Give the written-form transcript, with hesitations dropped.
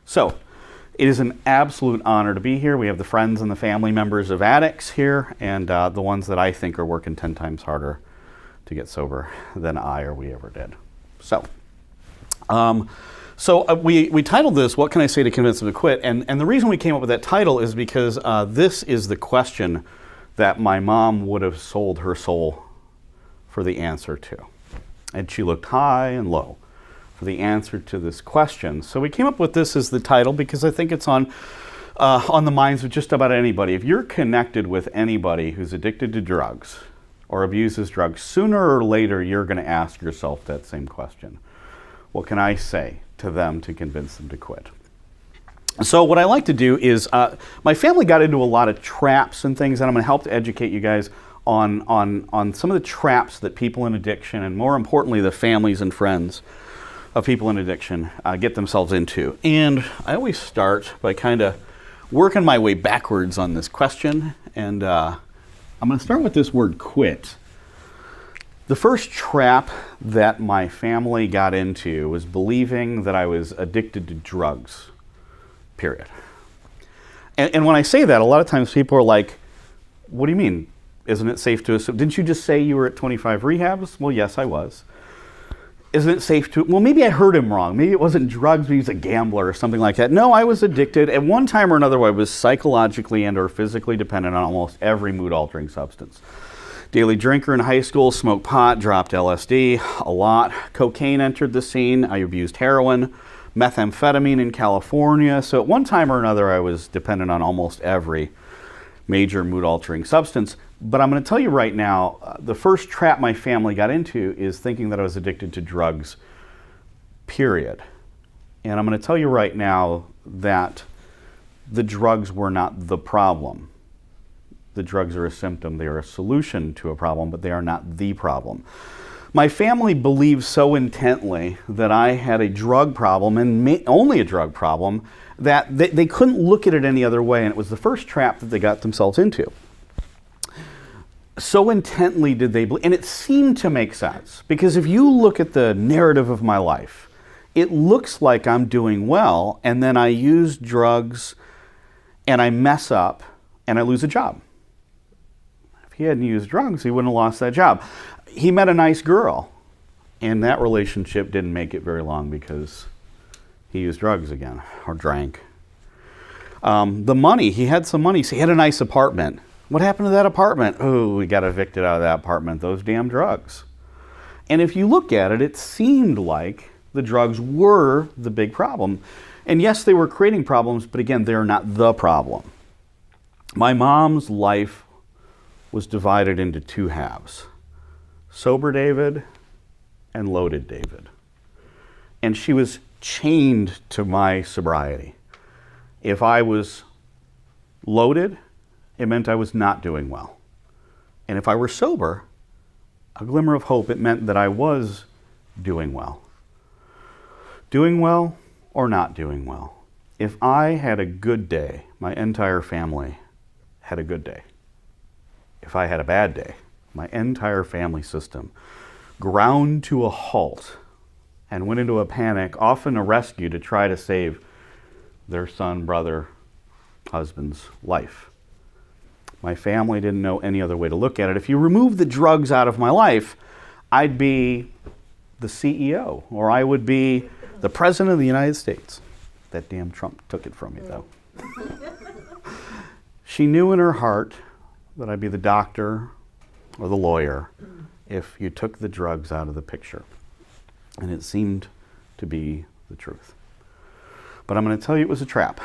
So, it is an absolute honor to be here. We have the friends and the family members of addicts here, and the ones that I think are working 10 times harder to get sober than I or we ever did. So, we titled this, "What Can I Say to Convince Them to Quit?" And the reason we came up with that title is because this is the question that my mom would have sold her soul for the answer to. And she looked high and low for the answer to this question. So we came up with this as the title because I think it's on the minds of just about anybody. If you're connected with anybody who's addicted to drugs or abuses drugs, sooner or later you're going to ask yourself that same question. What can I say to them to convince them to quit? So what I like to do is, my family got into a lot of traps and things, and I'm going to help to educate you guys on some of the traps that people in addiction, and more importantly, the families and friends of people in addiction get themselves into. And I always start by kind of working my way backwards on this question, and I'm going to start with this word quit. The first trap that my family got into was believing that I was addicted to drugs, period. And when I say that, a lot of times people are like, what do you mean? Isn't it safe to assume? Didn't you just say you were at 25 rehabs? Well, yes, I was. Isn't it safe to, well, maybe I heard him wrong. Maybe it wasn't drugs, maybe he's a gambler or something like that. No, I was addicted. At one time or another, I was psychologically and or physically dependent on almost every mood-altering substance. Daily drinker in high school, smoked pot, dropped LSD a lot. Cocaine entered the scene. I abused heroin, methamphetamine in California. So at one time or another, I was dependent on almost every major mood-altering substance. But I'm going to tell you right now, the first trap my family got into is thinking that I was addicted to drugs, period. And I'm going to tell you right now that the drugs were not the problem. The drugs are a symptom. They are a solution to a problem, but they are not the problem. My family believed so intently that I had a drug problem, and only a drug problem, that they couldn't look at it any other way, and it was the first trap that they got themselves into. So intently did they believe, and it seemed to make sense, because if you look at the narrative of my life, it looks like I'm doing well, and then I use drugs, and I mess up, and I lose a job. If he hadn't used drugs, he wouldn't have lost that job. He met a nice girl, and that relationship didn't make it very long because he used drugs again, or drank. The money, he had some money, so he had a nice apartment. What happened to that apartment? Oh, we got evicted out of that apartment. Those damn drugs. And if you look at it, it seemed like the drugs were the big problem. And yes, they were creating problems, but again, they're not the problem. My mom's life was divided into two halves. Sober David and loaded David. And she was chained to my sobriety. If I was loaded, it meant I was not doing well. And if I were sober, a glimmer of hope, it meant that I was doing well. Doing well or not doing well. If I had a good day, my entire family had a good day. If I had a bad day, my entire family system ground to a halt and went into a panic, often a rescue to try to save their son, brother, husband's life. My family didn't know any other way to look at it. If you remove the drugs out of my life, I'd be the CEO, or I would be the President of the United States. That damn Trump took it from me, though. She knew in her heart that I'd be the doctor or the lawyer if you took the drugs out of the picture. And it seemed to be the truth. But I'm going to tell you it was a trap.